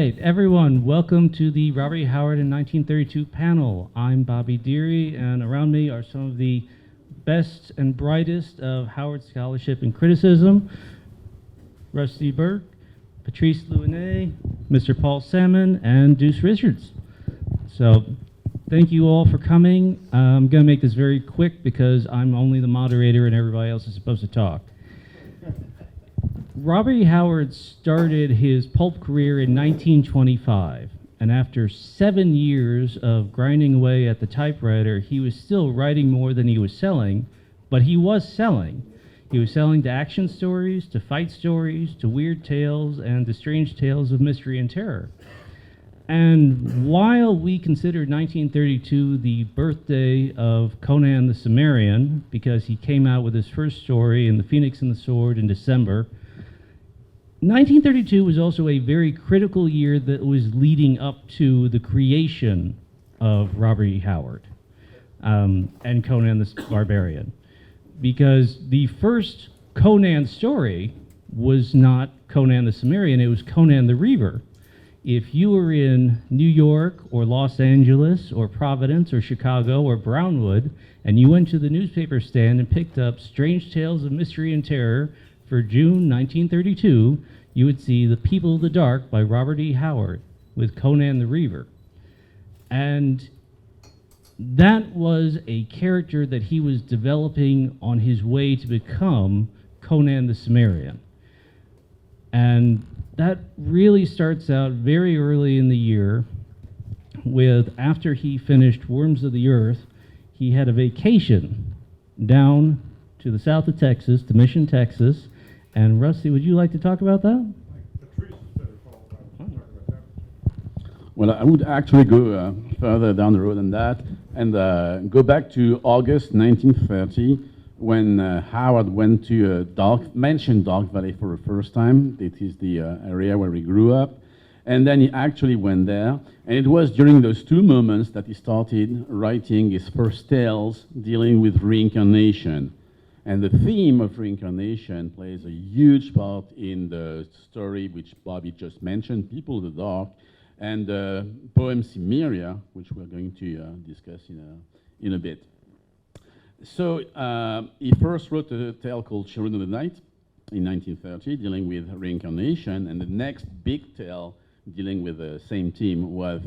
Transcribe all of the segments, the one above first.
right, everyone, welcome to the Robert E. Howard in 1932 panel. I'm Bobby Deary, and around me are some of the best and brightest of Howard scholarship and criticism. Rusty Burke, Patrice Louinet, Mr. Paul Sammon, and Deuce Richardson. So, thank you all for coming. I'm going to make this very quick because I'm only the moderator and everybody else is supposed to talk. Robert E. Howard started his pulp career in 1925, and after 7 years of grinding away at the typewriter, he was still writing more than he was selling, but he was selling. He was selling to action stories, to fight stories, to weird tales, and to strange tales of mystery and terror. And while we consider 1932 the birthday of Conan the Cimmerian, because he came out with his first story in The Phoenix and the Sword in December, 1932 was also a very critical year that was leading up to the creation of Robert E. Howard and Conan the Barbarian. Because the first Conan story was not Conan the Cimmerian, it was Conan the Reaver. If you were in New York or Los Angeles or Providence or Chicago or Brownwood and you went to the newspaper stand and picked up Strange Tales of Mystery and Terror for June 1932, you would see The People of the Dark by Robert E. Howard with Conan the Reaver. And that was a character that he was developing on his way to become Conan the Cimmerian. And that really starts out very early in the year with, after he finished Worms of the Earth, he had a vacation down to the south of Texas, to Mission, Texas. And Rusty, would you like to talk about that? Well, I would actually go further down the road than that and go back to August 1930 when Howard went to mentioned Dark Valley for the first time. It is the area where he grew up. And then he actually went there. And it was during those two moments that he started writing his first tales dealing with reincarnation. And the theme of reincarnation plays a huge part in the story which Bobby just mentioned, People of the Dark, and the poem Cimmeria, which we're going to discuss in a bit. So he first wrote a tale called Children of the Night in 1930, dealing with reincarnation, and the next big tale dealing with the same theme was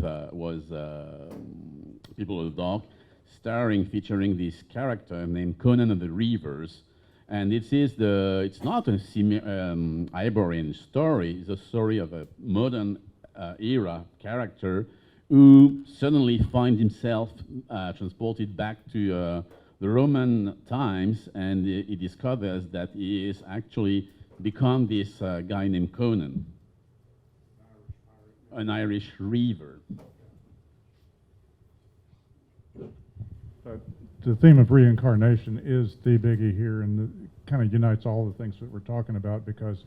People of the Dark, featuring this character named Conan of the Reavers. And it's not a Iberian story, it's a story of a modern era character who suddenly finds himself transported back to the Roman times, and he discovers that he is actually become this guy named Conan, an Irish reaver. The theme of reincarnation is the biggie here, and kind of unites all the things that we're talking about, because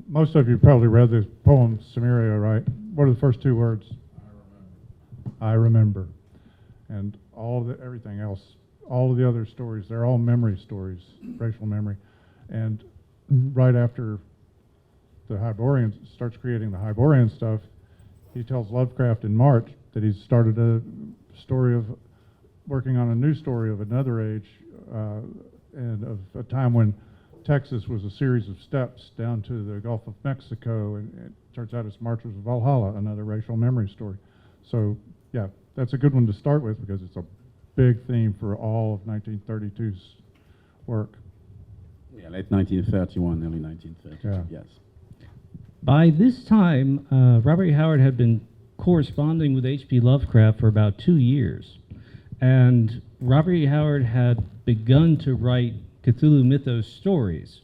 most of you probably read the poem Cimmeria, right? What are the first two words? I remember. And everything else, all of the other stories, they're all memory stories, racial memory. And right after the Hyborian starts creating the Hyborian stuff, he tells Lovecraft in March that he's started a story of working on a new story of another age and of a time when Texas was a series of steps down to the Gulf of Mexico, and it turns out it's Marches of Valhalla, another racial memory story. So yeah, that's a good one to start with because it's a big theme for all of 1932's work. Yeah, late 1931, early 1930, yeah. Yes. By this time, Robert E. Howard had been corresponding with H.P. Lovecraft for about 2 years. And Robert E. Howard had begun to write Cthulhu Mythos stories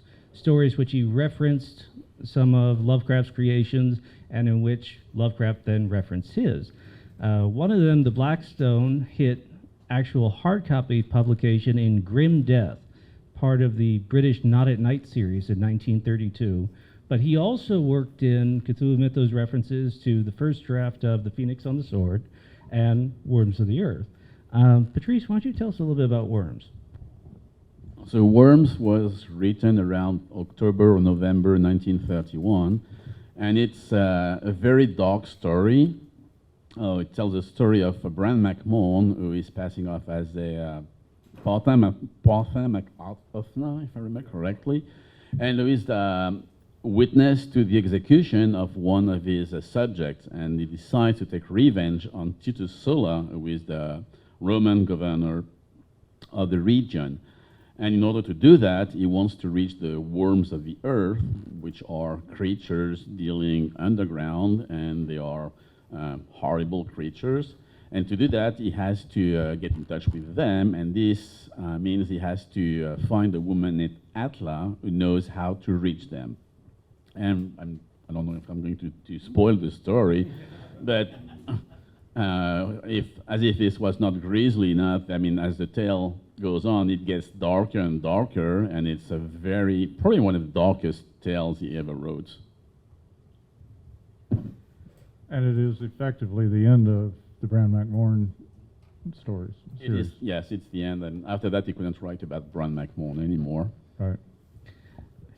which he referenced some of Lovecraft's creations and in which Lovecraft then referenced his. One of them, The Blackstone, hit actual hard copy publication in Grim Death, part of the British Not at Night series in 1932. But he also worked in Cthulhu Mythos references to the first draft of The Phoenix on the Sword and Worms of the Earth. Patrice, why don't you tell us a little bit about Worms? So Worms was written around October or November 1931, and it's a very dark story. It tells the story of Bran McMahon, who is passing off as a part-time McAuthner, if I remember correctly, and who is the witness to the execution of one of his subjects, and he decides to take revenge on Titus Sulla, who is the Roman governor of the region. And in order to do that, he wants to reach the worms of the earth, which are creatures dealing underground, and they are horrible creatures. And to do that, he has to get in touch with them, and this means he has to find a woman named Atla who knows how to reach them. And I don't know if I'm going to spoil the story, but as if this was not grisly enough, I mean, as the tale goes on, it gets darker and darker, and it's probably one of the darkest tales he ever wrote. And it is effectively the end of the Bran McMahon stories. It is, yes, it's the end, and after that he couldn't write about Bran McMahon anymore. Right.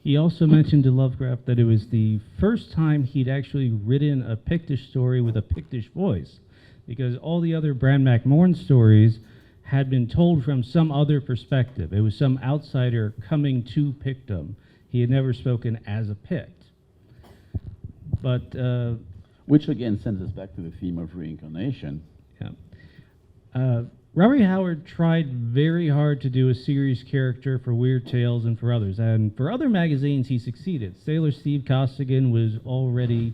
He also mentioned to Lovecraft that it was the first time he'd actually written a Pictish story with a Pictish voice, because all the other Bran McMahon stories had been told from some other perspective. It was some outsider coming to Pictdom. He had never spoken as a Pict. But which again sends us back to the theme of reincarnation. yeah. Robert Howard tried very hard to do a serious character for Weird Tales and for others, and for other magazines he succeeded. Sailor Steve Costigan was already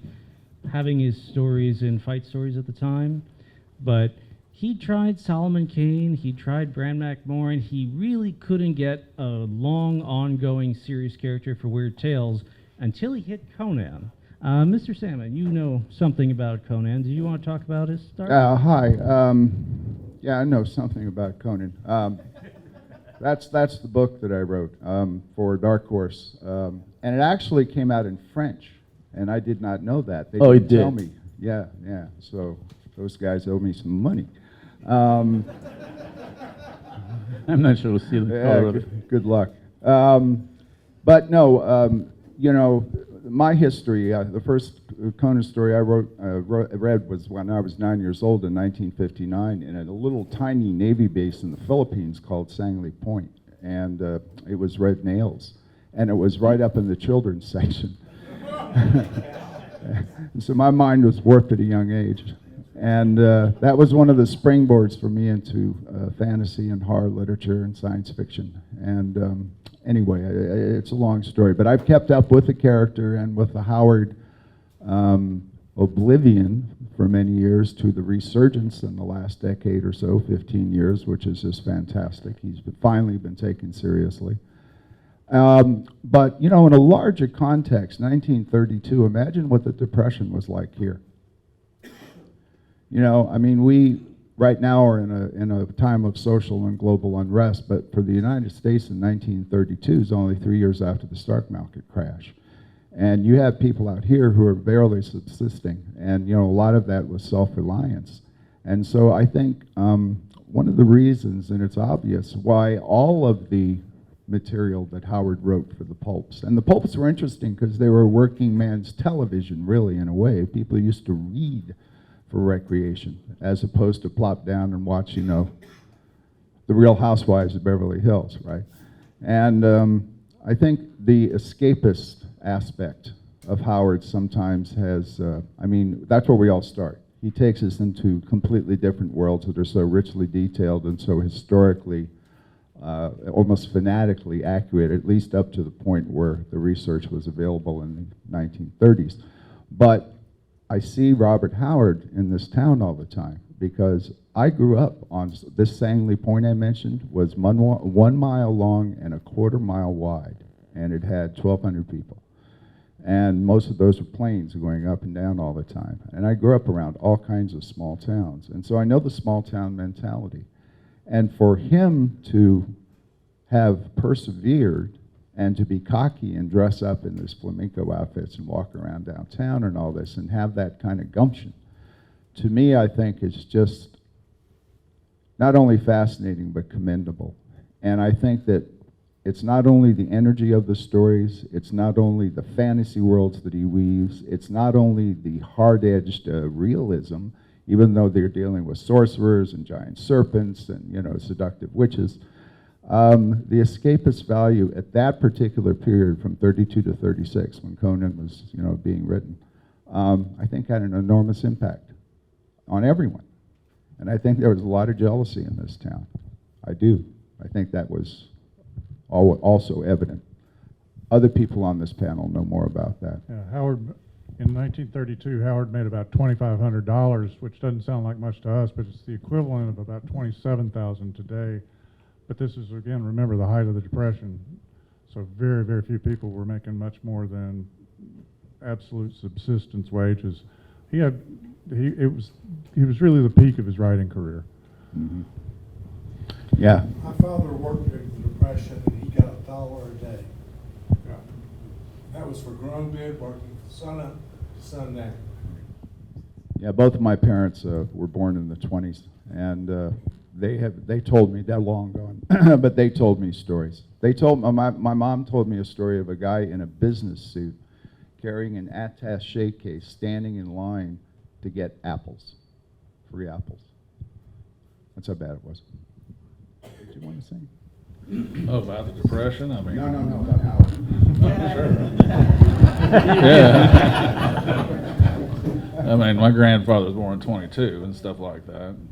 having his stories in Fight Stories at the time, but he tried Solomon Kane, he tried Bran McMahon. He really couldn't get a long, ongoing serious character for Weird Tales until he hit Conan. Mr. Sammon, you know something about Conan. Do you want to talk about his start? Hi. Yeah, I know something about Conan. That's the book that I wrote for Dark Horse, and it actually came out in French, and I did not know that. They didn't tell me. Yeah. So those guys owe me some money. I'm not sure we'll see the color of it. Good luck. But no, you know, my history, the first Conan story I read was when I was 9 years old in 1959 in a little tiny Navy base in the Philippines called Sangley Point. And it was Red Nails. And it was right up in the children's section. And so my mind was warped at a young age. And that was one of the springboards for me into fantasy and horror literature and science fiction. And anyway, it's a long story, but I've kept up with the character and with the Howard oblivion for many years to the resurgence in the last decade or so, 15 years, which is just fantastic. He's finally been taken seriously. But, you know, in a larger context, 1932, imagine what the Depression was like here. You know, I mean, we right now are in a time of social and global unrest, but for the United States in 1932 is only 3 years after the stock market crash. And you have people out here who are barely subsisting, and you know, a lot of that was self-reliance. And so I think one of the reasons, and it's obvious, why all of the material that Howard wrote for the pulps, and the pulps were interesting because they were working man's television, really, in a way. People used to read for recreation, as opposed to plop down and watch, you know, the Real Housewives of Beverly Hills, right? And I think the escapist aspect of Howard sometimes has, I mean, that's where we all start. He takes us into completely different worlds that are so richly detailed and so historically, almost fanatically accurate, at least up to the point where the research was available in the 1930s. But I see Robert Howard in this town all the time because I grew up on this Sangley Point I mentioned was 1 mile long and a quarter mile wide, and it had 1,200 people. And most of those were planes going up and down all the time. And I grew up around all kinds of small towns, and so I know the small town mentality. And for him to have persevered and to be cocky and dress up in this flamenco outfits and walk around downtown and all this and have that kind of gumption, to me, I think is just not only fascinating but commendable. And I think that It's not only the energy of the stories, it's not only the fantasy worlds that he weaves, it's not only the hard-edged realism, even though they're dealing with sorcerers and giant serpents and, you know, seductive witches. The escapist value at that particular period from 32 to 36, when Conan was, you know, being written, I think had an enormous impact on everyone. And I think there was a lot of jealousy in this town. I do. I think that was also evident. Other people on this panel know more about that. Yeah, Howard, in 1932, Howard made about $2,500, which doesn't sound like much to us, but it's the equivalent of about $27,000 today. But this is, again, remember the height of the Depression. So very, very few people were making much more than absolute subsistence wages. He was really the peak of his writing career. Mm-hmm. Yeah. My father worked during the Depression, and he got $1 a day. Yeah. That was for grown men working sun up to sundown. Yeah, both of my parents were born in the 20s, and they told me, they're long gone, but they told me stories. They told my mom told me a story of a guy in a business suit carrying an attaché case, standing in line to get apples, free apples. That's how bad it was. What did you want to say? Oh, about the Depression? I mean, No, about Howard. Yeah. I mean, my grandfather was born in 22 and stuff like that, and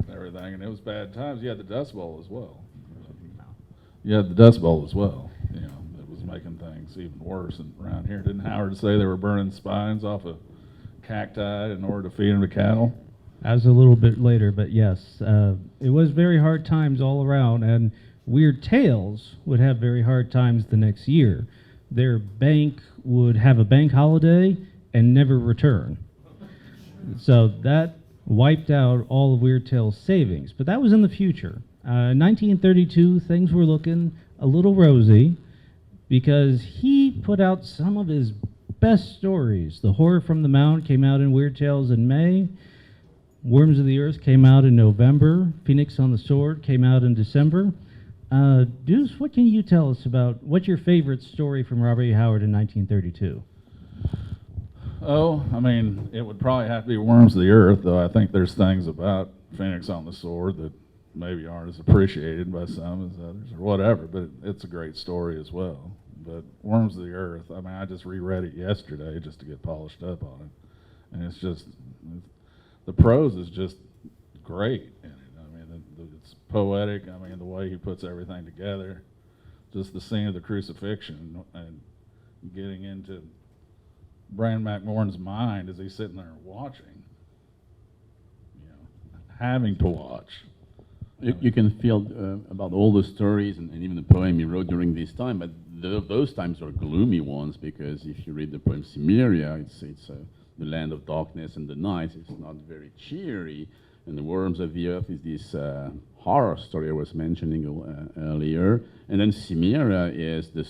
everything, and it was bad times. You had the Dust Bowl as well. You had the Dust Bowl as well. You know, it was making things even worse. And around here, didn't Howard say they were burning spines off of cacti in order to feed them to cattle? That was a little bit later, but yes, it was very hard times all around, and Weird Tales would have very hard times the next year. Their bank would have a bank holiday and never return. So that wiped out all of Weird Tales' savings, but that was in the future. 1932, things were looking a little rosy because he put out some of his best stories. The Horror from the Mound came out in Weird Tales in May. Worms of the Earth came out in November. Phoenix on the Sword came out in December. Deuce, what can you tell us about what's your favorite story from Robert E. Howard in 1932? Oh, I mean, it would probably have to be Worms of the Earth, though I think there's things about Phoenix on the Sword that maybe aren't as appreciated by some as others or whatever, but it's a great story as well. But Worms of the Earth, I mean, I just reread it yesterday just to get polished up on it. And it's just, the prose is just great in it. I mean, it's poetic. I mean, the way he puts everything together, just the scene of the crucifixion and getting into Bran McMorn's mind as he's sitting there watching, you know, having to watch. You can feel about all the stories and even the poem he wrote during this time, but those times are gloomy ones, because if you read the poem Cimmeria, it's the land of darkness and the night. It's not very cheery, and the Worms of the Earth is this horror story I was mentioning earlier, and then Cimmeria is the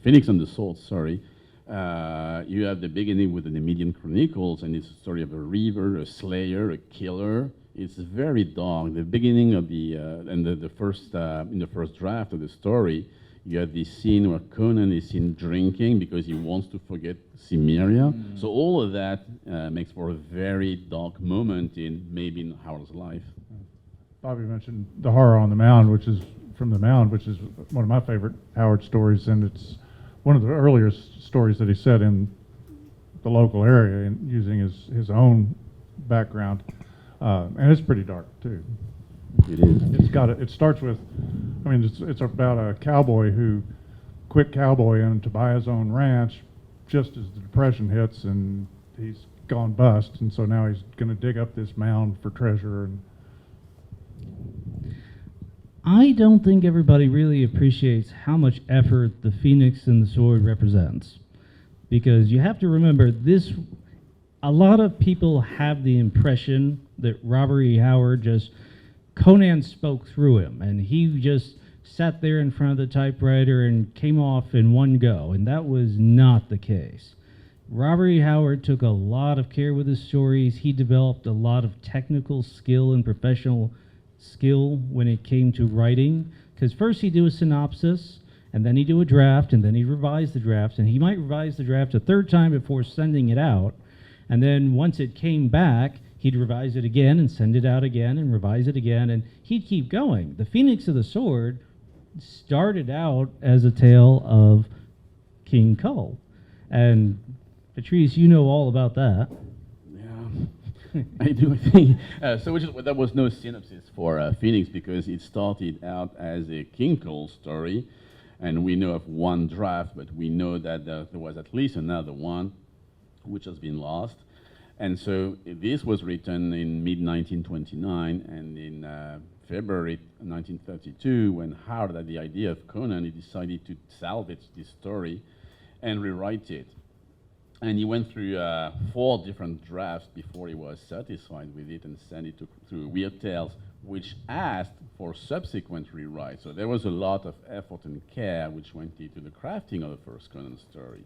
Phoenix on the Sword. Sorry. You have the beginning with the Nemedian Chronicles, and it's a story of a reaver, a slayer, a killer. It's very dark. The beginning of the first in the first draft of the story, you have this scene where Conan is seen drinking because he wants to forget Cimmeria. Mm. So all of that makes for a very dark moment in Howard's life. Bobby mentioned The Horror on the Mound, which is from the Mound, which is one of my favorite Howard stories, and it's one of the earlier stories that he set in the local area and using his own background. And it's pretty dark too. It is. It starts with, I mean, it's about a cowboy who quit cowboying to buy his own ranch just as the Depression hits, and he's gone bust, and so now he's going to dig up this mound for treasure. And I don't think everybody really appreciates how much effort the Phoenix and the Sword represents, because you have to remember this. A lot of people have the impression that Robert E. Howard Conan spoke through him, and he just sat there in front of the typewriter and came off in one go, and that was not the case. Robert E. Howard took a lot of care with his stories. He developed a lot of technical skill and professional skill when it came to writing, because first he'd do a synopsis, and then he'd do a draft, and then he'd revise the draft, and he might revise the draft a third time before sending it out, and then once it came back, he'd revise it again and send it out again and revise it again, and he'd keep going. The Phoenix of the Sword started out as a tale of King Kull, and Patrice, you know all about that. Yeah, I do think. There was no synopsis for Phoenix because it started out as a King Cole story, and we know of one draft, but we know that there was at least another one, which has been lost. And so this was written in mid-1929, and in February 1932, when Howard had the idea of Conan, he decided to salvage this story and rewrite it. And he went through 4 different drafts before he was satisfied with it and sent it to Weird Tales, which asked for subsequent rewrites. So there was a lot of effort and care which went into the crafting of the first Conan story.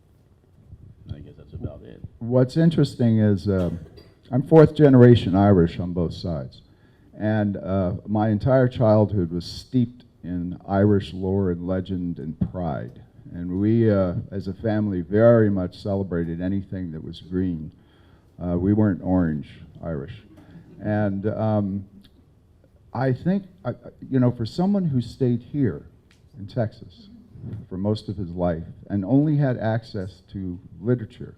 And I guess that's about it. What's interesting is I'm 4th generation Irish on both sides. And my entire childhood was steeped in Irish lore and legend and pride. And we, as a family, very much celebrated anything that was green. We weren't orange Irish. And I think, you know, for someone who stayed here in Texas for most of his life and only had access to literature,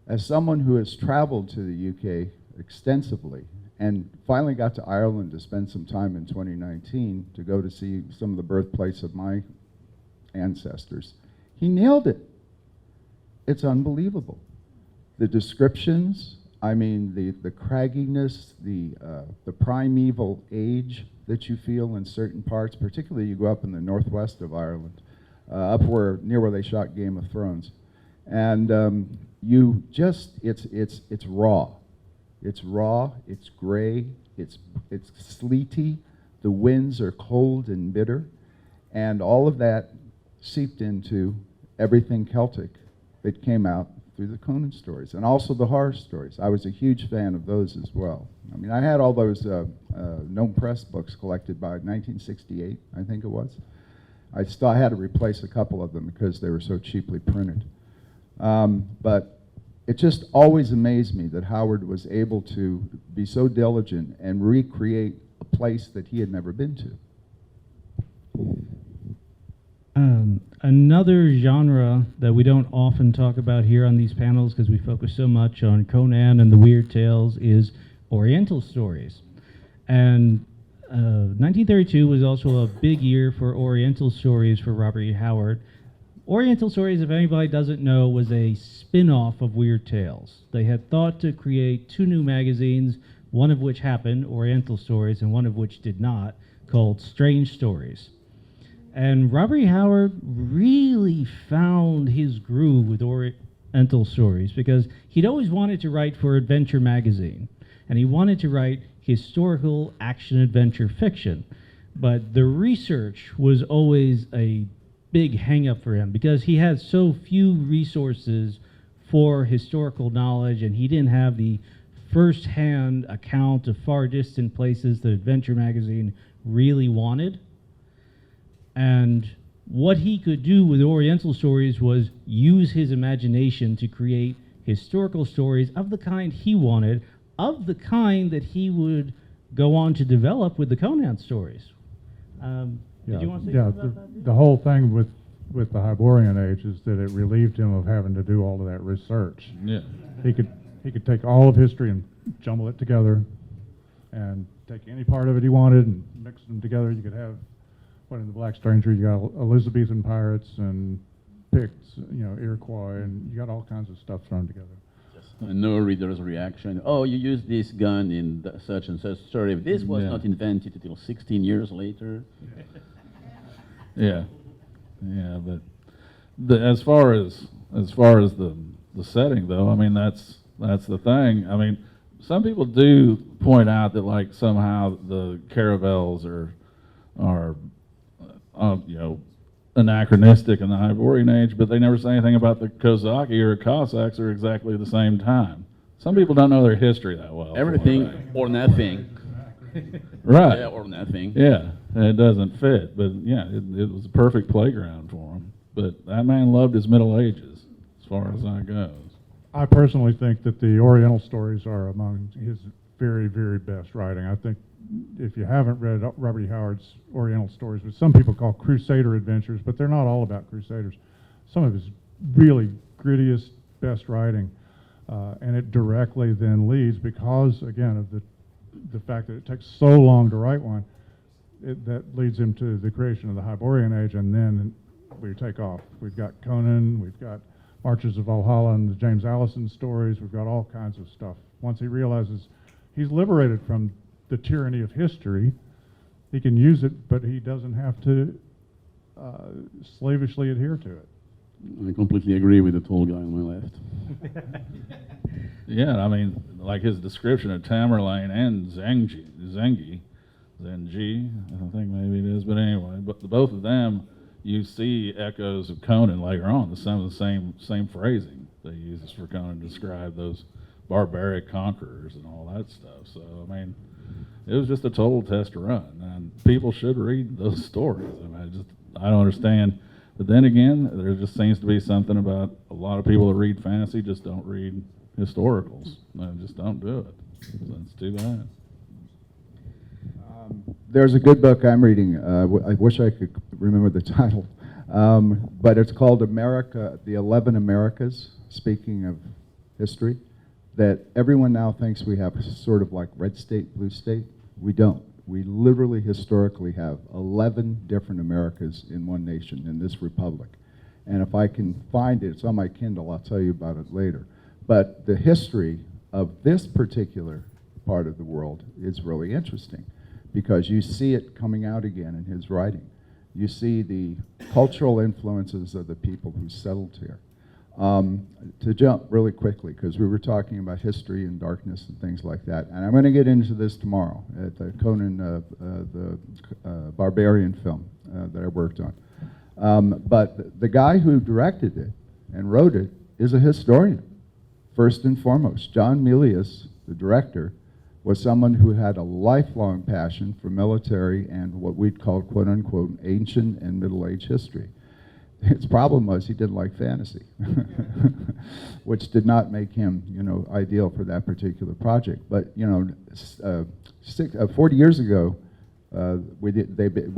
as someone who has traveled to the UK extensively and finally got to Ireland to spend some time in 2019 to go to see some of the birthplace of my ancestors, he nailed it. It's unbelievable. The descriptions, I mean, the cragginess, the primeval age that you feel in certain parts, particularly you go up in the northwest of Ireland, up near where they shot Game of Thrones, and you just, it's raw. It's raw, it's gray, it's sleety, the winds are cold and bitter, and all of that seeped into everything Celtic that came out through the Conan stories, and also the horror stories. I was a huge fan of those as well. I mean, I had all those Gnome Press books collected by 1968, I think it was. I still had to replace a couple of them because they were so cheaply printed. But it just always amazed me that Howard was able to be so diligent and recreate a place that he had never been to. Another genre that we don't often talk about here on these panels because we focus so much on Conan and the weird tales is Oriental stories. And 1932 was also a big year for Oriental stories for Robert E. Howard. Oriental Stories, if anybody doesn't know, was a spin-off of Weird Tales. They had thought to create 2 new magazines, one of which happened, Oriental Stories, and one of which did not, called Strange Stories. And Robert E. Howard really found his groove with Oriental Stories because he'd always wanted to write for Adventure magazine, and he wanted to write historical action-adventure fiction. But the research was always a big hang-up for him because he had so few resources for historical knowledge, and he didn't have the first-hand account of far distant places that Adventure magazine really wanted. And what he could do with Oriental Stories was use his imagination to create historical stories of the kind he wanted, of the kind that he would go on to develop with the Conan stories. Did you want to say something about that? The whole thing with the Hyborian Age is that it relieved him of having to do all of that research. Yeah. He could take all of history and jumble it together and take any part of it he wanted and mix them together. You could have, what in the Black Stranger, you got Elizabethan pirates and Picts, you know, Iroquois, and you got all kinds of stuff thrown together. No reader's reaction. Oh, you used this gun in such and such story. This was not invented until 16 years later. Yeah, yeah, but as far as the setting though, I mean that's the thing. I mean, some people do point out that like somehow the caravels are you know, anachronistic in the Hyborian Age, but they never say anything about the Kozaki or Cossacks are exactly the same time. Some people don't know their history that well. Everything or nothing. Right. Yeah, or nothing. Yeah, and it doesn't fit, but yeah, it was a perfect playground for him. But that man loved his Middle Ages, as far as that goes. I personally think that the Oriental stories are among his very, very best writing. I think if you haven't read Robert E. Howard's Oriental stories, which some people call Crusader adventures, but they're not all about Crusaders. Some of his really grittiest, best writing, and it directly then leads, because again of the fact that it takes so long to write one, that leads him to the creation of the Hyborian Age, and then we take off. We've got Conan, we've got Marches of Valhalla and the James Allison stories, we've got all kinds of stuff. Once he realizes he's liberated from the tyranny of history, he can use it, but he doesn't have to slavishly adhere to it. I completely agree with the tall guy on my left. Yeah, I mean, like his description of Tamerlane and Zengi, I think maybe it is, but anyway, but both of them, you see echoes of Conan later on. Some of the same phrasing they use for Conan to describe those barbaric conquerors and all that stuff. So I mean, it was just a total test run, and people should read those stories. I mean, I don't understand. But then again, there just seems to be something about a lot of people that read fantasy just don't read historicals. They just don't do it. So that's too bad. There's a good book I'm reading. I wish I could remember the title, but it's called America, the 11 Americas, speaking of history, that everyone now thinks we have sort of like red state, blue state. We don't. We literally historically have 11 different Americas in one nation, in this republic. And if I can find it, it's on my Kindle, I'll tell you about it later. But the history of this particular part of the world is really interesting, because you see it coming out again in his writing. You see the cultural influences of the people who settled here. To jump really quickly, because we were talking about history and darkness and things like that, and I'm going to get into this tomorrow at the Conan, the Barbarian film that I worked on. But the guy who directed it and wrote it is a historian, first and foremost. John Milius, the director, was someone who had a lifelong passion for military and what we'd call, quote unquote, ancient and Middle Age history. His problem was he didn't like fantasy, which did not make him, ideal for that particular project. But 40 years ago, we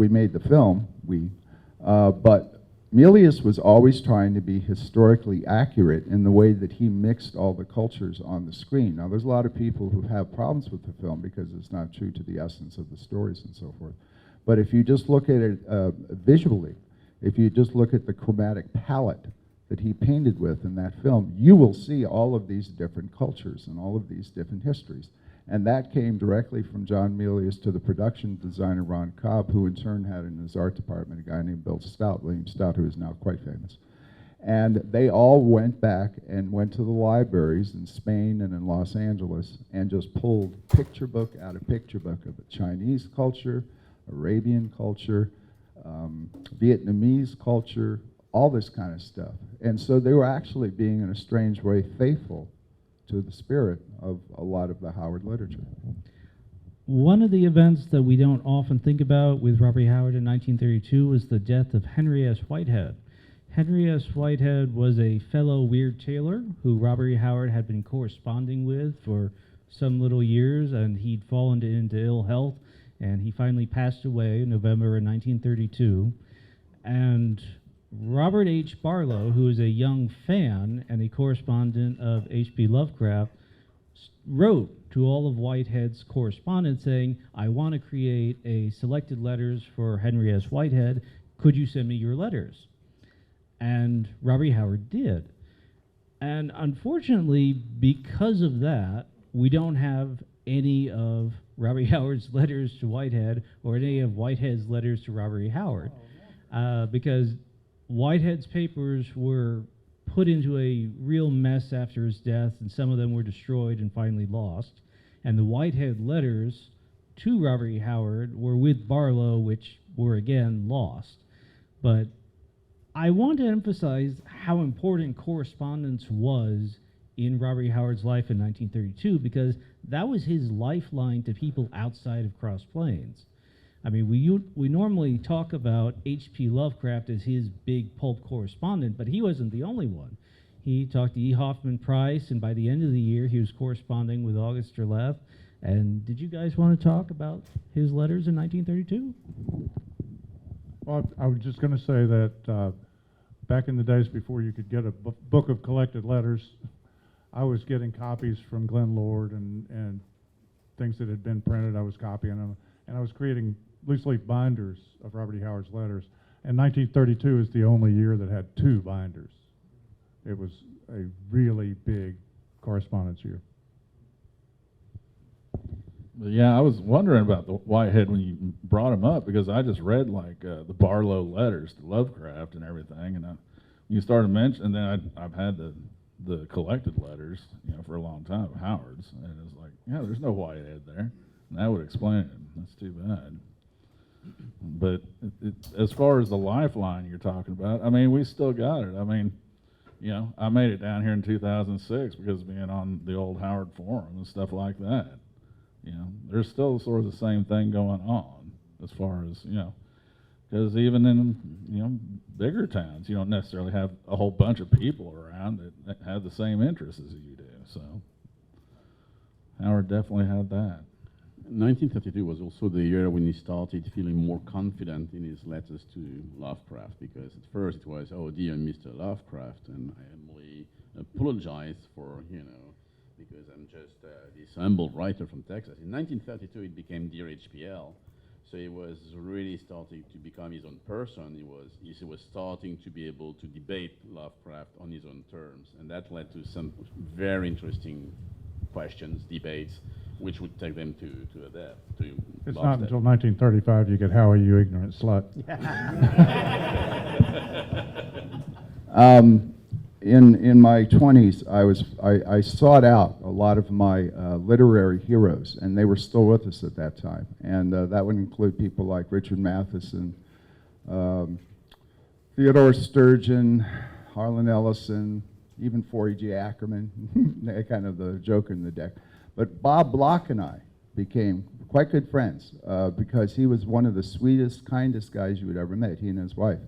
made the film. But Milius was always trying to be historically accurate in the way that he mixed all the cultures on the screen. Now, there's a lot of people who have problems with the film because it's not true to the essence of the stories and so forth. But if you just look at it visually, if you just look at the chromatic palette that he painted with in that film, you will see all of these different cultures and all of these different histories. And that came directly from John Milius to the production designer Ron Cobb, who in turn had in his art department a guy named William Stout, who is now quite famous. And they all went back and went to the libraries in Spain and in Los Angeles and just pulled picture book out of picture book of the Chinese culture, Arabian culture, Vietnamese culture, all this kind of stuff. And so they were actually being, in a strange way, faithful to the spirit of a lot of the Howard literature. One of the events that we don't often think about with Robert E. Howard in 1932 was the death of Henry S. Whitehead. Henry S. Whitehead was a fellow Weird Tailor who Robert E. Howard had been corresponding with for some little years, and he'd fallen into ill health, and he finally passed away in November of 1932. And Robert H. Barlow, who is a young fan and a correspondent of H.P. Lovecraft, wrote to all of Whitehead's correspondence saying, I want to create a selected letters for Henry S. Whitehead. Could you send me your letters? And Robert E. Howard did. And unfortunately, because of that, we don't have any of Robert E. Howard's letters to Whitehead or any of Whitehead's letters to Robert E. Howard. Because Whitehead's papers were put into a real mess after his death, and some of them were destroyed and finally lost. And the Whitehead letters to Robert E. Howard were with Barlow, which were again lost. But I want to emphasize how important correspondence was in Robert E. Howard's life in 1932, because that was his lifeline to people outside of Cross Plains. I mean, we normally talk about H.P. Lovecraft as his big pulp correspondent, but he wasn't the only one. He talked to E. Hoffman Price, and by the end of the year, he was corresponding with August Derleth. And did you guys want to talk about his letters in 1932? Well, I was just going to say that back in the days before you could get a book of collected letters, I was getting copies from Glenn Lord and things that had been printed. I was copying them, and I was creating loose leaf binders of Robert E. Howard's letters. And 1932 is the only year that had 2 binders. It was a really big correspondence year. But yeah, I was wondering about the Whitehead when you brought him up, because I just read like the Barlow letters to Lovecraft and everything, and you started mentioning, and then I've had the collected letters, you know, for a long time of Howard's, and it's like, yeah, there's no Whitehead there, and that would explain it. That's too bad. But as far as the lifeline you're talking about, I mean, we still got it. I mean, you know, I made it down here in 2006 because of being on the old Howard forum and stuff like that. You know, there's still sort of the same thing going on as far as, you know, because even in, you know, bigger towns, you don't necessarily have a whole bunch of people around that have the same interests as you do. So Howard definitely had that. 1932 was also the year when he started feeling more confident in his letters to Lovecraft, because at first it was, oh dear Mr. Lovecraft, and I humbly apologize for, you know, because I'm just this humble writer from Texas. In 1932 it became Dear HPL, so he was really starting to become his own person. He was starting to be able to debate Lovecraft on his own terms, and that led to some very interesting questions, debates, which would take them to a depth. It's not until 1935 you get Howie, you ignorant slut. In my 20s, I sought out a lot of my literary heroes, and they were still with us at that time. And that would include people like Richard Matheson, Theodore Sturgeon, Harlan Ellison, even 4E.G. Ackerman, kind of the joker in the deck. But Bob Bloch and I became quite good friends because he was one of the sweetest, kindest guys you would ever meet, he and his wife.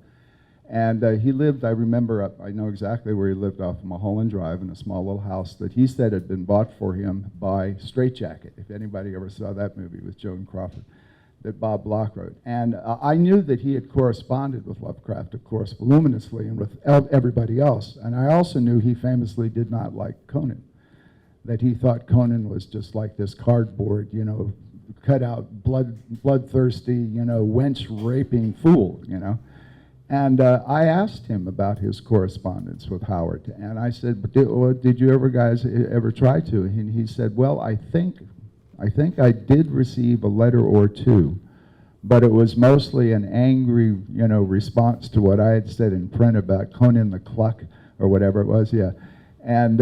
And he lived, I remember, I know exactly where he lived off of Mulholland Drive in a small little house that he said had been bought for him by Straitjacket, if anybody ever saw that movie with Joan Crawford, that Bob Bloch wrote. And I knew that he had corresponded with Lovecraft, of course, voluminously and with everybody else. And I also knew he famously did not like Conan, that he thought Conan was just like this cardboard, you know, cut out, bloodthirsty, you know, wench-raping fool, you know. And I asked him about his correspondence with Howard, and I said, "But did you ever guys ever try to?" And he said, "Well, I think I did receive a letter or two, but it was mostly an angry, you know, response to what I had said in print about Conan the Cluck or whatever it was, yeah." And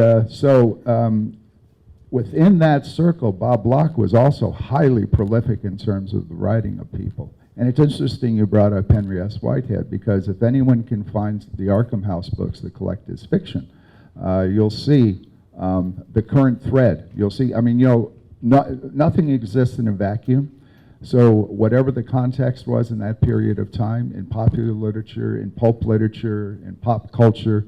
within that circle, Bob Bloch was also highly prolific in terms of the writing of people. And it's interesting you brought up Henry S. Whitehead, because if anyone can find the Arkham House books that collect his fiction, you'll see the current thread. You'll see, I mean, you know, nothing exists in a vacuum. So whatever the context was in that period of time, in popular literature, in pulp literature, in pop culture,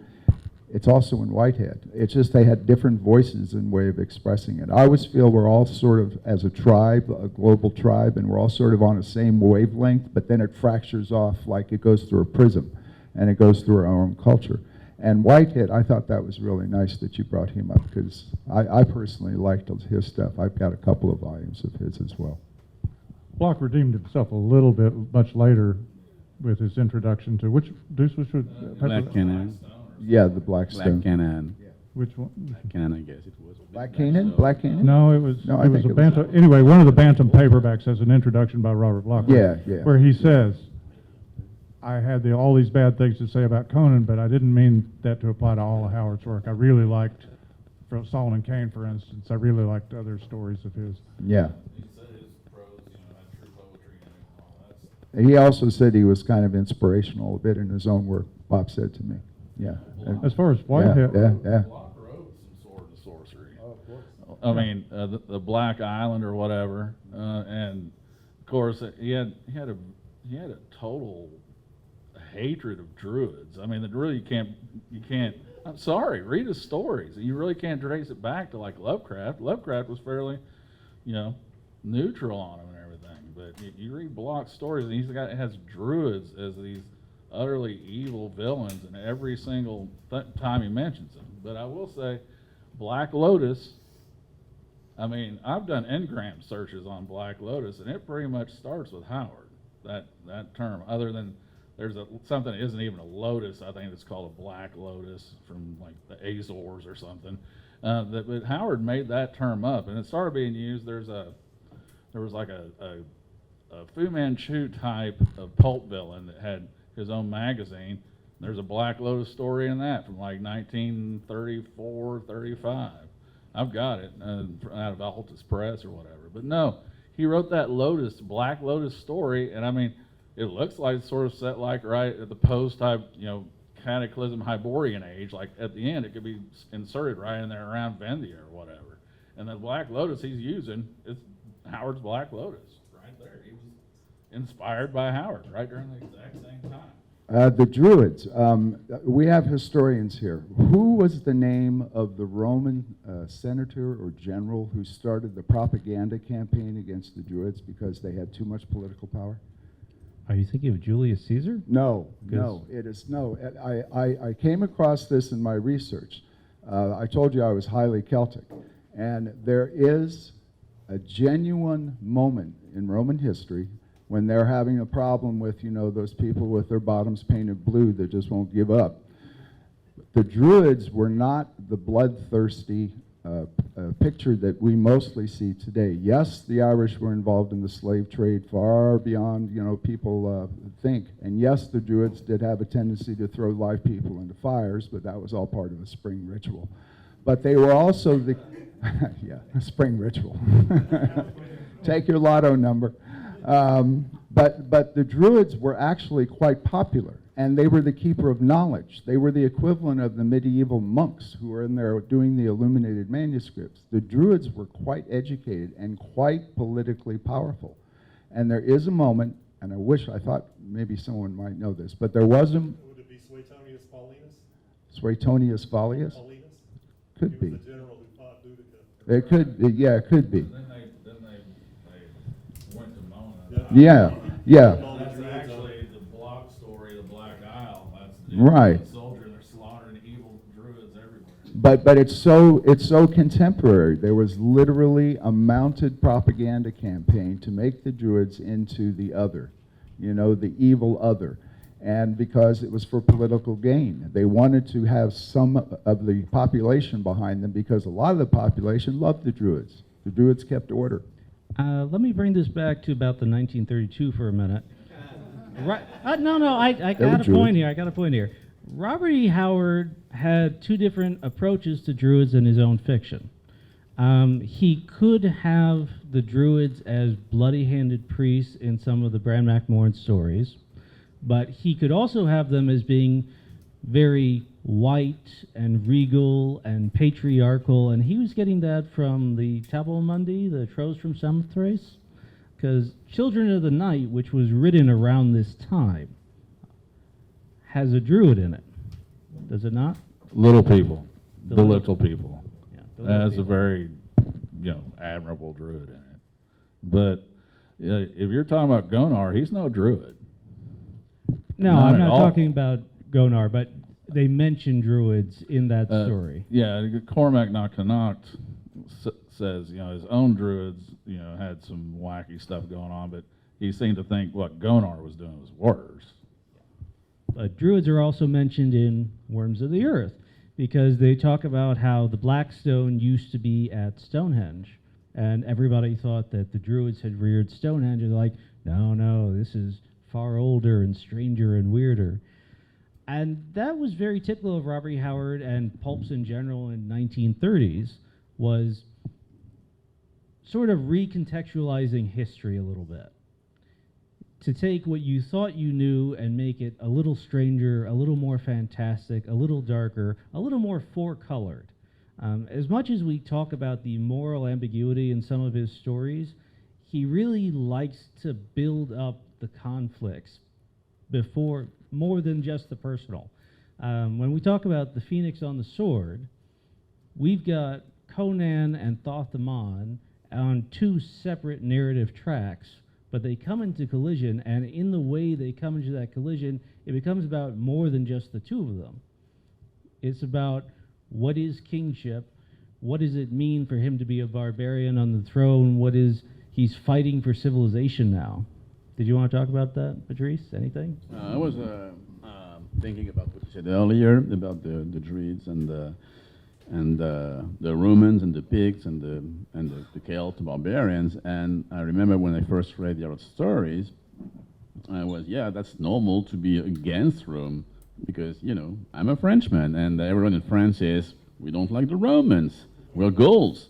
it's also in Whitehead. It's just they had different voices and way of expressing it. I always feel we're all sort of, as a tribe, a global tribe, and we're all sort of on the same wavelength, but then it fractures off like it goes through a prism, and it goes through our own culture. And Whitehead, I thought that was really nice that you brought him up, because I personally liked his stuff. I've got a couple of volumes of his as well. Bloch redeemed himself a little bit much later with his introduction to which Deuce was Black Canaan. Yeah, the Blackstone. Black Canaan. Which one? Black Canaan, I guess it was. Black Canaan? Black Canaan? No, it was. No, I it think was a it was Bantam. Anyway, one of the Bantam paperbacks has an introduction by Robert Bloch. Yeah, yeah. Where he says, "I had all these bad things to say about Conan, but I didn't mean that to apply to all of Howard's work. I really liked, for Solomon Kane, for instance, I really liked other stories of his." Yeah. He said his prose, you know, had true poetry and all that stuff. He also said he was kind of inspirational a bit in his own work, Bob said to me. Yeah. As far as Whitehead, Yeah. Bloch wrote some sort of I mean, the Black Island or whatever, and of course he had a total hatred of Druids. I mean, you can't. I'm sorry, read his stories. You really can't trace it back to like Lovecraft. Lovecraft was fairly, neutral on him and everything. But you read Bloch's stories, and has Druids as these utterly evil villains in every single time he mentions them. But I will say, Black Lotus. I mean, I've done engram searches on Black Lotus, and it pretty much starts with Howard. That term, other than there's something that isn't even a lotus. I think it's called a black lotus from like the Azores or something. But Howard made that term up, and it started being used. There was like a Fu Manchu type of pulp villain that had his own magazine. There's a Black Lotus story in that from like 1934, 35. I've got it out of Altus Press or whatever. But no, he wrote that Black Lotus story, and I mean, it looks like it's sort of set like right at the post-type, Cataclysm Hyborian age. Like at the end, it could be inserted right in there around Vendia or whatever. And the Black Lotus he's using is Howard's Black Lotus right there. He was inspired by Howard right during the exact same time. The Druids. We have historians here. Who was the name of the Roman senator or general who started the propaganda campaign against the Druids because they had too much political power? Are you thinking of Julius Caesar? No, it is no. I came across this in my research. I told you I was highly Celtic, and there is a genuine moment in Roman history when they're having a problem with, those people with their bottoms painted blue that just won't give up. The Druids were not the bloodthirsty picture that we mostly see today. Yes, the Irish were involved in the slave trade far beyond, people think. And yes, the Druids did have a tendency to throw live people into fires, but that was all part of a spring ritual. But they were also the, yeah, a spring ritual. Take your lotto number. But the Druids were actually quite popular, and they were the keeper of knowledge. They were the equivalent of the medieval monks who were in there doing the illuminated manuscripts. The Druids were quite educated and quite politically powerful. And there is a moment, and I thought maybe someone might know this, but there was a... Would it be Suetonius Paulinus? Suetonius Paulinus? Paulinus? Could be. He was the general who fought Boudicca. It could be, yeah, it could be. Then they went to Mona. Yeah, yeah. That's actually the Block story, the Black Isle. That's Right. The soldier, and they're slaughtering evil Druids everywhere. But it's so contemporary. There was literally a mounted propaganda campaign to make the Druids into the other, the evil other. And because it was for political gain. They wanted to have some of the population behind them because a lot of the population loved the Druids. The Druids kept order. Let me bring this back to about the 1932 for a minute. Right? No, I got a point here. I got a point here. Robert E. Howard had two different approaches to Druids in his own fiction. He could have the Druids as bloody-handed priests in some of the Bran MacMorn stories, but he could also have them as being very white and regal and patriarchal, and he was getting that from the Tableau Mundi, the Troves from Samothrace, because Children of the Night, which was written around this time, has a Druid in it, does it not? Little people. The The little- little people. Yeah, the little Has a people. very, admirable Druid in it. But if you're talking about Gonar, he's no Druid. No, Not I'm at not all. talking about Gonar, but they mention Druids in that story. Yeah, Cormac MacDonald says, his own Druids, had some wacky stuff going on, but he seemed to think what Gonar was doing was worse. But Druids are also mentioned in Worms of the Earth, because they talk about how the Blackstone used to be at Stonehenge, and everybody thought that the Druids had reared Stonehenge, and they're like, no, this is far older and stranger and weirder. And that was very typical of Robert E. Howard and pulps in general in 1930s, was sort of recontextualizing history a little bit. To take what you thought you knew and make it a little stranger, a little more fantastic, a little darker, a little more four-colored. As much as we talk about the moral ambiguity in some of his stories, he really likes to build up the conflicts before, more than just the personal. When we talk about the Phoenix on the Sword, we've got Conan and Thoth-Amon on two separate narrative tracks, but they come into collision, and in the way they come into that collision, it becomes about more than just the two of them. It's about what is kingship, what does it mean for him to be a barbarian on the throne, he's fighting for civilization now. Did you want to talk about that, Patrice? Anything? I was thinking about what you said earlier about the Druids and the Romans and the Picts and the Celt barbarians. And I remember when I first read the stories, I was, that's normal to be against Rome because, I'm a Frenchman and everyone in France says, we don't like the Romans, we're Gauls.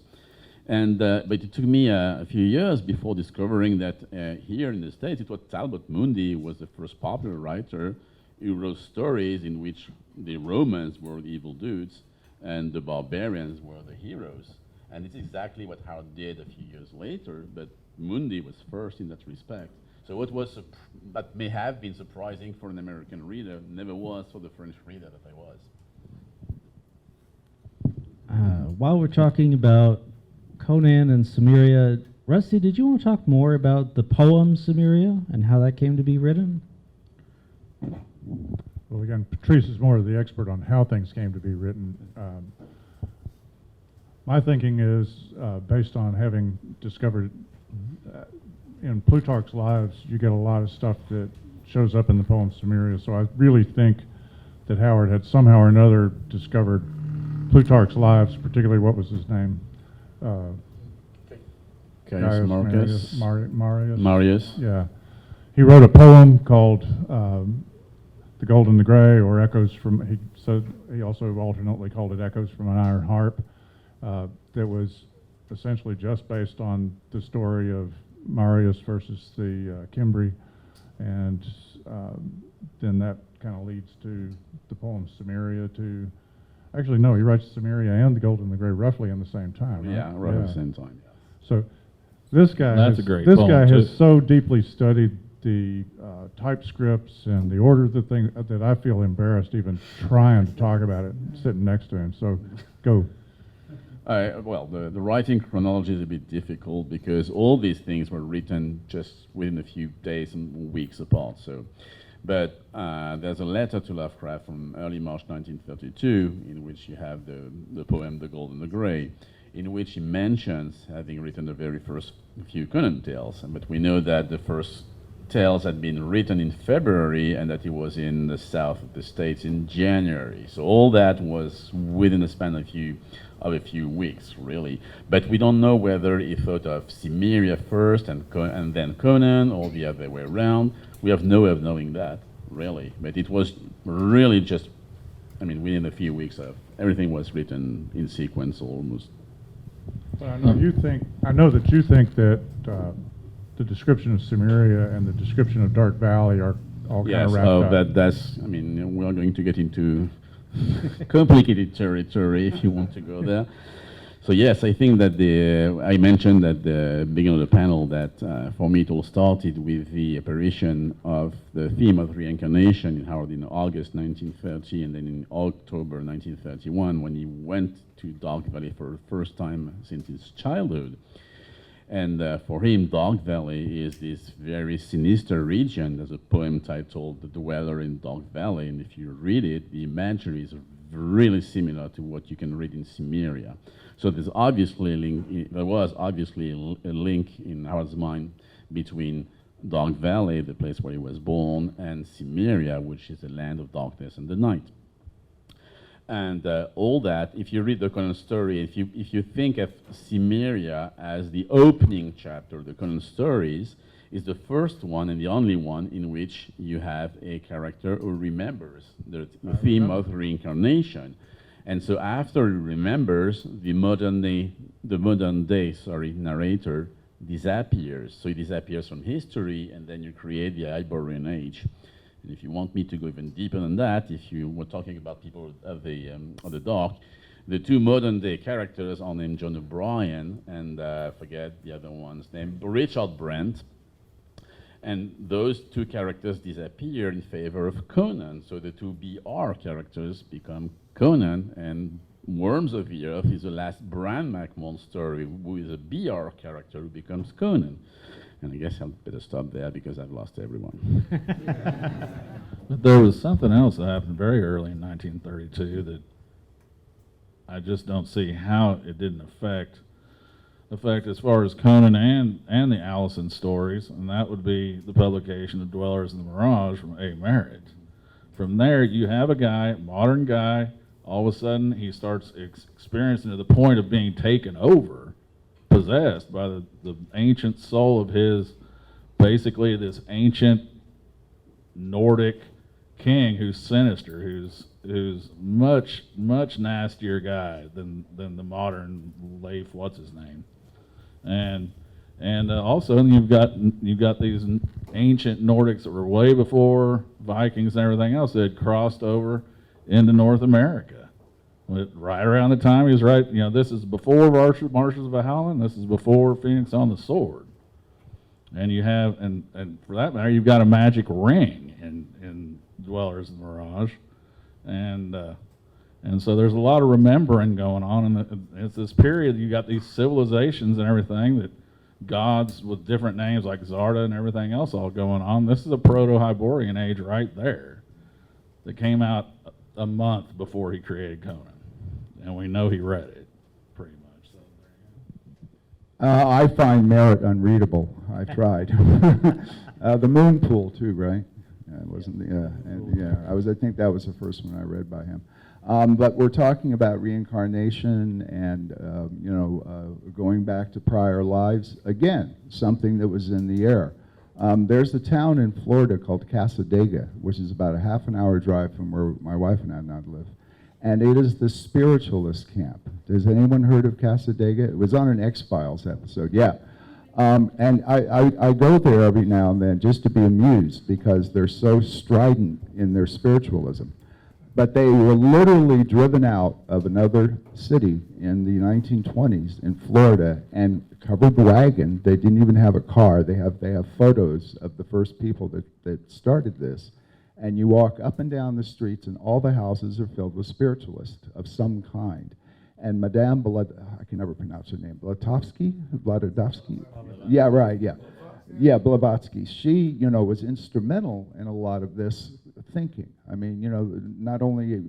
And, but it took me a few years before discovering that here in the States, it was Talbot Mundy was the first popular writer who wrote stories in which the Romans were the evil dudes and the barbarians were the heroes. And it's exactly what Howard did a few years later, but Mundy was first in that respect. So what was, that may have been surprising for an American reader, never was for the French reader that I was. While we're talking about Conan and Cimmeria, Rusty, did you want to talk more about the poem Cimmeria and how that came to be written? Well, again, Patrice is more of the expert on how things came to be written. My thinking is based on having discovered in Plutarch's Lives, you get a lot of stuff that shows up in the poem Cimmeria. So I really think that Howard had somehow or another discovered Plutarch's Lives, particularly what was his name? Caius Marcus. Marius. Yeah. He wrote a poem called The Gold and the Gray, or Echoes from, he also alternately called it Echoes from an Iron Harp, that was essentially just based on the story of Marius versus the Cimbri, and then that kind of leads to the poem Cimmeria actually no, he writes Cimmeria and The Gold and the Gray roughly in the same time, right? Yeah, right at the same time. So this guy has so deeply studied the typescripts and the order of the thing that I feel embarrassed even trying to talk about it sitting next to him. So go. Well, the writing chronology is a bit difficult because all these things were written just within a few days and weeks apart. So, but there's a letter to Lovecraft from early March 1932 in which you have the poem The Gold and the Gray, in which he mentions having written the very first few Conan tales. But we know that the first tales had been written in February and that he was in the south of the States in January. So all that was within the span of a few weeks, really. But we don't know whether he thought of Cimmeria first and then Conan, or the other way around. We have no way of knowing that, really. But it was really just, within a few weeks everything was written in sequence almost. But I know that you think that the description of Cimmeria and the description of Dark Valley are all kind of wrapped up. That's, we are going to get into complicated territory if you want to go there. So yes, I think that I mentioned at the beginning of the panel that for me it all started with the apparition of the theme of reincarnation in Howard in August 1930 and then in October 1931 when he went to Dark Valley for the first time since his childhood. And for him, Dark Valley is this very sinister region. There's a poem titled The Dweller in Dark Valley, and if you read it, the imagery is really similar to what you can read in Cimmeria. So there's obviously there was obviously a link in Howard's mind between Dark Valley, the place where he was born, and Cimmeria, which is the land of darkness and the night. And all that, if you read the Conan story, if you think of Cimmeria as the opening chapter, the Conan stories is the first one and the only one in which you have a character who remembers the theme of reincarnation. And so after he remembers, the modern day narrator disappears. So he disappears from history, and then you create the Iborian Age. And if you want me to go even deeper than that, if you were talking about people of the dark, The two modern-day characters are named John O'Brien and I forget the other one's name, Richard Brent. And those two characters disappear in favor of Conan. So the two BR characters become Conan, and Worms of the Earth is the last Bran McMahon story, who is a BR character who becomes Conan. And I guess I'll better stop there because I've lost everyone. But there was something else that happened very early in 1932 that I just don't see how it didn't affect as far as Conan and the Allison stories, and that would be the publication of Dwellers in the Mirage from A. Merritt. From there, you have a guy, modern guy, all of a sudden he starts experiencing to the point of being taken over, possessed by the ancient soul of his, basically this ancient Nordic king who's sinister, who's much nastier guy than the modern Leif, what's his name, and also you've got these ancient Nordics that were way before Vikings and everything else that had crossed over into North America. Right around the time he was this is before Marshes of Valhalla, this is before Phoenix on the Sword, and you have and for that matter you've got a magic ring in Dwellers in the Mirage, and so there's a lot of remembering going on, and it's this period you got these civilizations and everything, that gods with different names like Zarda and everything else all going on. This is a proto-Hyborian age right there that came out a month before he created Conan, and we know he read it pretty much. So there you go. I find Merritt unreadable. I've tried. The Moon Pool too, right? It wasn't I think that was the first one I read by him. But we're talking about reincarnation and going back to prior lives. Again, something that was in the air. There's a town in Florida called Casadega, which is about a half an hour drive from where my wife and I now live. And it is the spiritualist camp. Has anyone heard of Casadega? It was on an X-Files episode, yeah. And I go there every now and then just to be amused because they're so strident in their spiritualism. But they were literally driven out of another city in the 1920s in Florida and covered wagon. They didn't even have a car. They have photos of the first people that started this. And you walk up and down the streets and all the houses are filled with spiritualists of some kind. And Madame I can never pronounce her name, Blavatsky? Yeah, right, yeah. Yeah, Blavatsky. She, was instrumental in a lot of this thinking. I mean, not only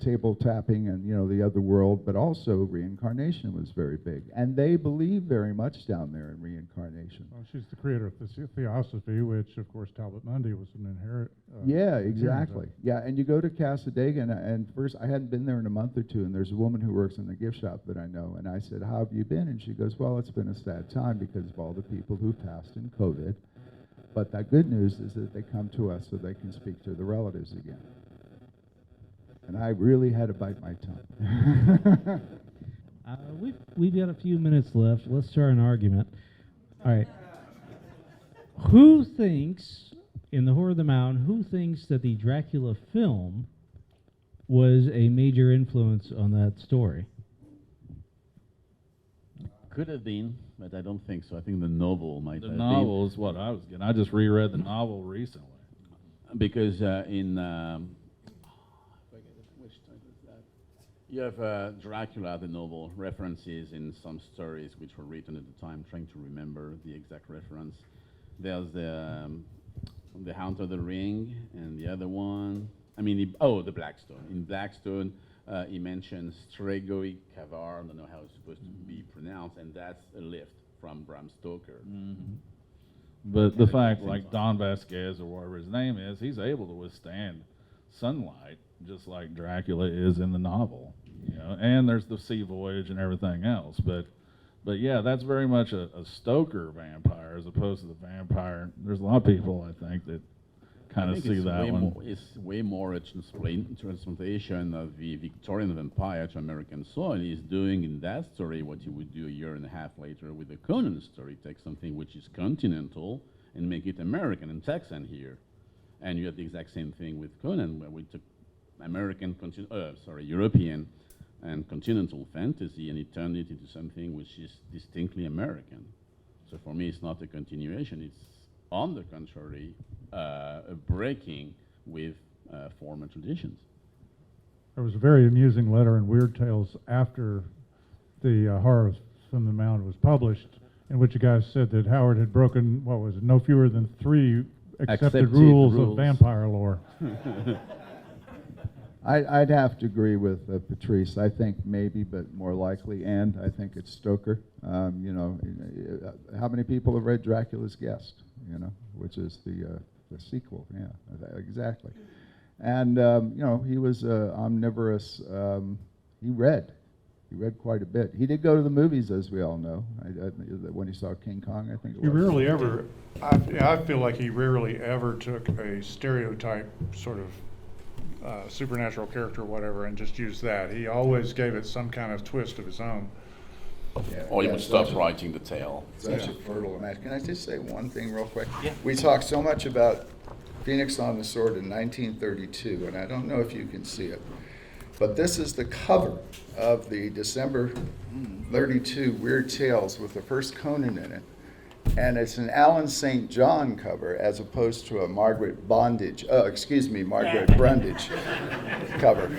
table tapping and, the other world, but also reincarnation was very big. And they believe very much down there in reincarnation. Well, she's the creator of the Theosophy, which, of course, Talbot Mundy was an inherit. Yeah, exactly. Yeah, and you go to Casadega, and first, I hadn't been there in a month or two, and there's a woman who works in the gift shop that I know, and I said, how have you been? And she goes, well, it's been a sad time because of all the people who passed in COVID. But the good news is that they come to us so they can speak to the relatives again. And I really had to bite my tongue. We've got a few minutes left. Let's start an argument. All right. Who thinks, in the Horror of the Mountain, who thinks that the Dracula film was a major influence on that story? Could have been, but I don't think so. I think the novel might have been. The novel is what I was getting. I just reread the novel recently. Because in which time is that? You have Dracula, the novel, references in some stories which were written at the time, trying to remember the exact reference. There's the Hound of the Ring, and the other one, the Blackstone. In Blackstone, he mentions Strigoi Kavar, I don't know how it's supposed to be pronounced, and that's a lift from Bram Stoker. Mm-hmm. But the fact, like Don Vasquez or whatever his name is, he's able to withstand sunlight just like Dracula is in the novel, And there's the sea voyage and everything else, but yeah, that's very much a Stoker vampire as opposed to the vampire. There's a lot of people I think that kind of see that one. It's way more a translation of the Victorian vampire to American soil. He's doing in that story what he would do a year and a half later with the Conan story. Take something which is continental and make it American and Texan here. And you have the exact same thing with Conan, where we took European and continental fantasy, and he turned it into something which is distinctly American. So for me, it's not a continuation. It's, on the contrary, a breaking with former traditions. There was a very amusing letter in Weird Tales after the Horrors from the Mound was published, in which you guys said that Howard had broken, what was it, no fewer than 3 accepted rules of vampire lore. I'd have to agree with Patrice. I think maybe, but more likely, and I think it's Stoker. You know, how many people have read Dracula's Guest? You know, which is the sequel. Yeah, exactly. And you know, he was omnivorous. He read quite a bit. He did go to the movies, as we all know. When he saw King Kong, I think it was. He rarely ever. I feel like he rarely ever took a stereotype sort of supernatural character or whatever and just used that. He always gave it some kind of twist of his own. Yeah, Or you would stop writing the tale. Such a fertile imagine. Can I just say one thing real quick? Yeah. We talked so much about Phoenix on the Sword in 1932, and I don't know if you can see it, but this is the cover of the December 32 Weird Tales with the first Conan in it. And it's an Alan St. John cover as opposed to a Margaret Brundage cover.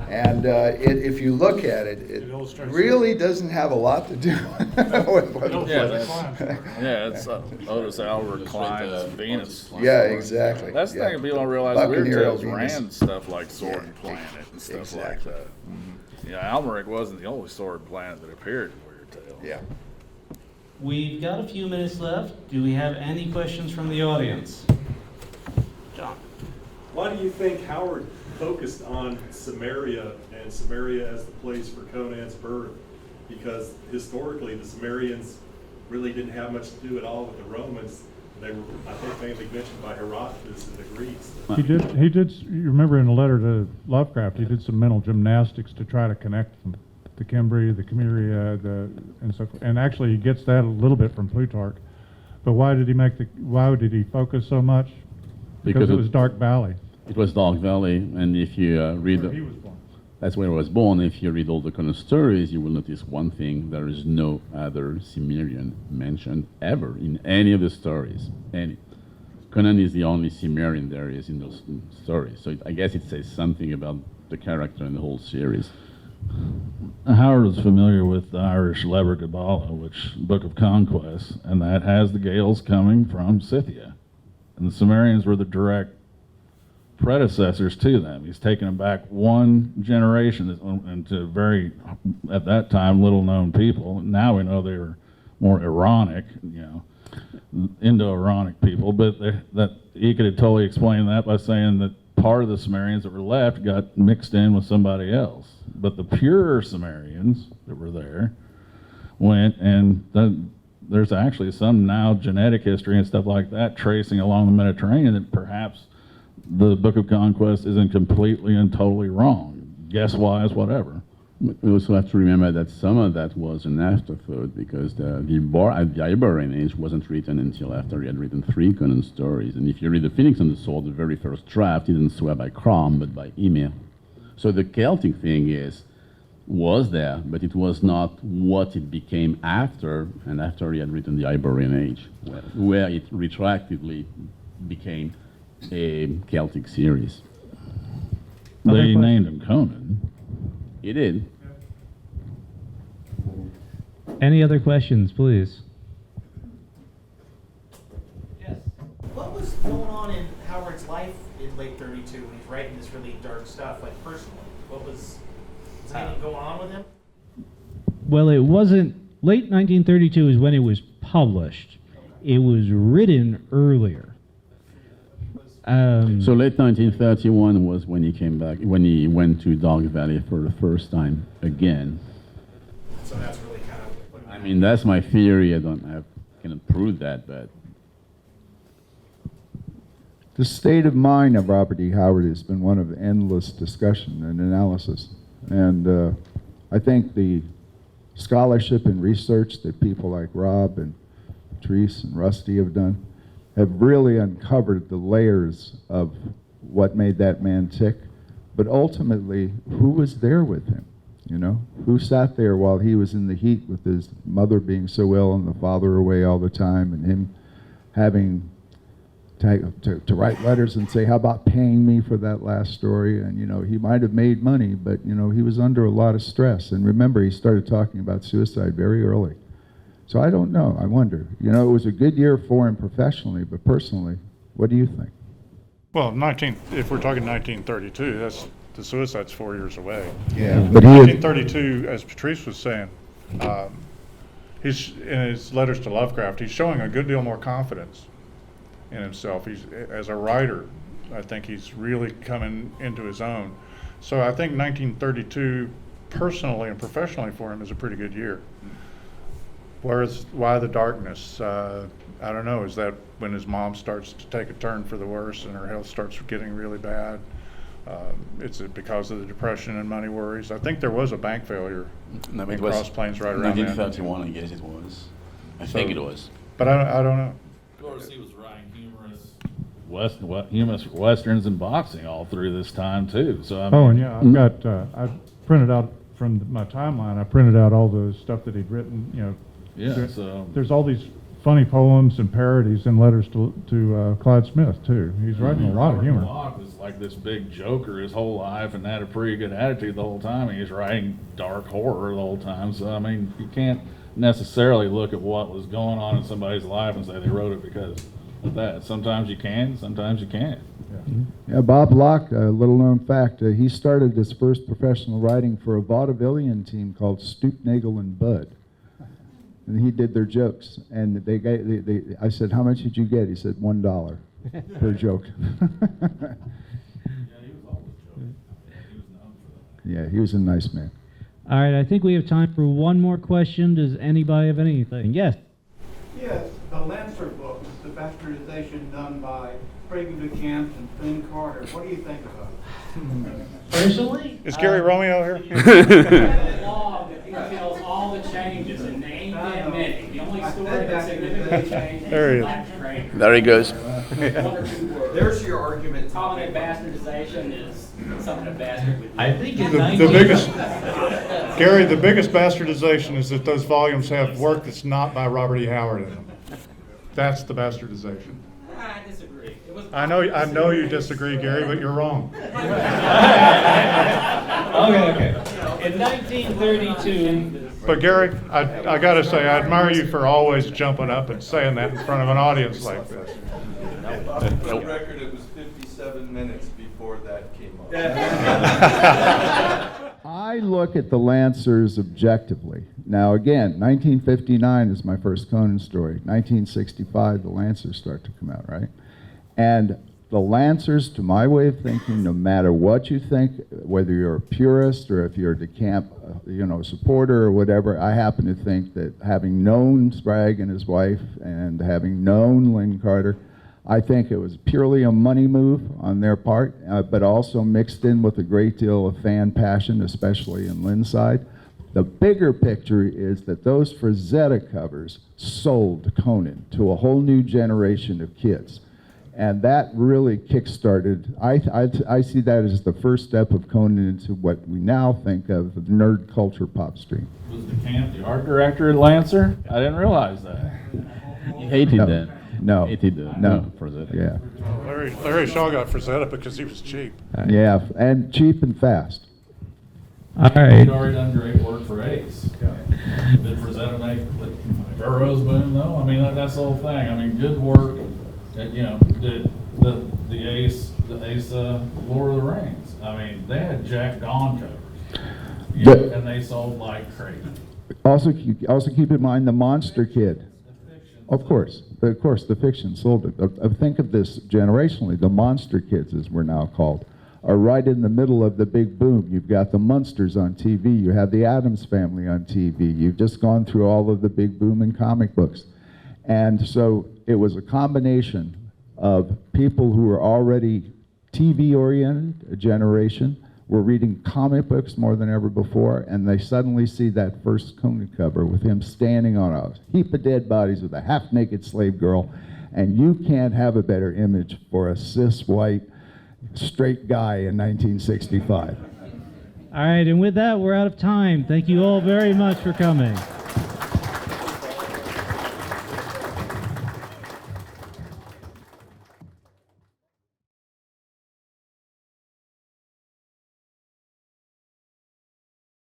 And if you look at it, it really doesn't have a lot to do with what Yeah, it's Otis Albert Klein's Venus. Yeah, exactly. That's the yeah. thing people don't realize. Weird Buccaneer Tales Venus. ran stuff like Sword and Yeah, Planet and stuff exactly. like that. Yeah, Almeric wasn't the only Sword and Planet that appeared in Weird Tales. Yeah. We've got a few minutes left. Do we have any questions from the audience? John? Why do you think Howard focused on Cimmeria and Cimmeria as the place for Conan's birth? Because historically, the Cimmerians really didn't have much to do at all with the Romans. They were, I think, mainly mentioned by Herodotus and the Greeks. He did, you remember in a letter to Lovecraft, he did some mental gymnastics to try to connect them. The Cimmeria, the Cimmeria, and so forth. And actually he gets that a little bit from Plutarch. But why did he focus so much? Because it was Dark Valley. It was Dark Valley, and if you read... Where he was born. That's where I was born. If you read all the Conan stories, you will notice one thing: there is no other Cimmerian mentioned ever in any of the stories. Any. Conan is the only Cimmerian there is in those stories. So I guess it says something about the character in the whole series. Howard was familiar with the Irish Liber Gabala, which Book of Conquest, and that has the Gaels coming from Scythia. And the Cimmerians were the direct predecessors to them. He's taken them back one generation into very, at that time, little-known people. Now we know they were more Ironic, you know, Indo-Ironic people, but that he could have totally explained that by saying that part of the Cimmerians that were left got mixed in with somebody else. But the pure Cimmerians that were there went, and there's actually some now genetic history and stuff like that tracing along the Mediterranean that perhaps the Book of Conquest isn't completely and totally wrong, guess-wise, whatever. We also have to remember that some of that was an afterthought, because the Iberian Age wasn't written until after he had written 3 Conan stories. And if you read the Phoenix and the Sword, the very first draft, he didn't swear by Crom, but by Ymir. So the Celtic thing was there, but it was not what it became after, and after he had written the Iberian Age, where it retroactively became a Celtic series. They named him Conan. He did. Any other questions, please? Yes. What was going on in Howard's life in late 32 when he's writing this really dark stuff, like personally? Was anything going on with him? Well, it wasn't, late 1932 is when it was published. It was written earlier. So late 1931 was when he came back, when he went to Dark Valley for the first time again. So that's really kind of... I mean, that's my theory. I cannot prove that, but... The state of mind of Robert E. Howard has been one of endless discussion and analysis. And I think the scholarship and research that people like Rob and Patrice and Rusty have done have really uncovered the layers of what made that man tick, but ultimately, who was there with him? You know, who sat there while he was in the heat with his mother being so ill and the father away all the time, and him having to write letters and say, how about paying me for that last story? And, you know, he might have made money, but, you know, he was under a lot of stress. And remember, he started talking about suicide very early. So I don't know. I wonder. You know, it was a good year for him professionally, but personally, what do you think? Well, if we're talking 1932, that's the suicide's 4 years away. Yeah, but he 1932, as Patrice was saying, he's in his letters to Lovecraft, he's showing a good deal more confidence in himself. He's, as a writer, I think he's really coming into his own. So I think 1932, personally and professionally for him, is a pretty good year. Whereas, why the darkness? I don't know. Is that when his mom starts to take a turn for the worse and her health starts getting really bad? It's because of the depression and money worries. I think there was a bank failure No, in it was Cross Plains right around then. 1931, I guess it was. I think it was. But I don't know. Of course, he was writing humorous westerns and boxing all through this time too. So I mean, Oh, and yeah, I've got, I printed out from my timeline, I printed out all the stuff that he'd written, you know. yeah. So There's all these funny poems and parodies and letters to Clyde Smith, too. He's writing a lot of humor. Locke was like this big joker his whole life and had a pretty good attitude the whole time. And he's writing dark horror the whole time. So I mean, you can't necessarily look at what was going on in somebody's life and say they wrote it because of that. Sometimes you can, sometimes you can't. Yeah, Bob Locke, a little known fact, he started his first professional writing for a vaudevillian team called Stoop, Nagel, and Bud. And he did their jokes. And I said, how much did you get? He said, $1 per joke. Yeah, he was a nice man. All right, I think we have time for one more question. Does anybody have anything? Yes. Yes, the Lancer books, the bastardization done by Craig DeCamp and Finn Carter. What do you think about it? Personally? Is Gary Romeo here? The law that details all the changes and named and many. The only story that significantly changed There he is is. Black Trader. There he goes. One or two words. There's your argument. Calling it bastardization is something a bastard would do. I think in The biggest, Gary, the biggest bastardization is that those volumes have work that's not by Robert E. Howard in them. That's the bastardization. I disagree. It was I know you disagree, Gary, but you're wrong. Okay. In 1932, But Gary, I gotta say, I admire you for always jumping up and saying that in front of an audience like this. For the record, it was 57 minutes before that came up. I look at the Lancers objectively. Now, again, 1959 is my first Conan story. 1965, the Lancers start to come out, right? And the Lancers, to my way of thinking, no matter what you think, whether you're a purist or if you're a DeCamp, supporter or whatever, I happen to think that having known Sprague and his wife and having known Lynn Carter, I think it was purely a money move on their part, but also mixed in with a great deal of fan passion, especially in Lynn's side. The bigger picture is that those Frazetta covers sold Conan to a whole new generation of kids. And that really kick-started, I see that as the first step of Conan into what we now think of the nerd culture pop stream. Was DeCamp the art director at Lancer? I didn't realize that. He hated No. that. No. Hated No. for that. Yeah. Larry Shaw got Frazetta because he was cheap. Yeah, and cheap and fast. all right. He'd already done great work for Ace. Did Frazetta make Burroughs boom though? I mean, that's the whole thing. I mean, good work. Did the Ace Lord of the Rings. I mean, they had Jack Dawn covers, and they sold like crazy. Also keep in mind the Monster Kid. Of course, the fiction sold it. Think of this generationally. The Monster Kids, as we're now called, are right in the middle of the big boom. You've got the Munsters on TV. You have the Addams Family on TV. You've just gone through all of the big boom in comic books. And so it was a combination of people who were already TV-oriented, a generation, were reading comic books more than ever before, and they suddenly see that first Conan cover with him standing on a heap of dead bodies with a half-naked slave girl, and you can't have a better image for a cis, white, straight guy in 1965. All right, and with that, we're out of time. Thank you all very much for coming.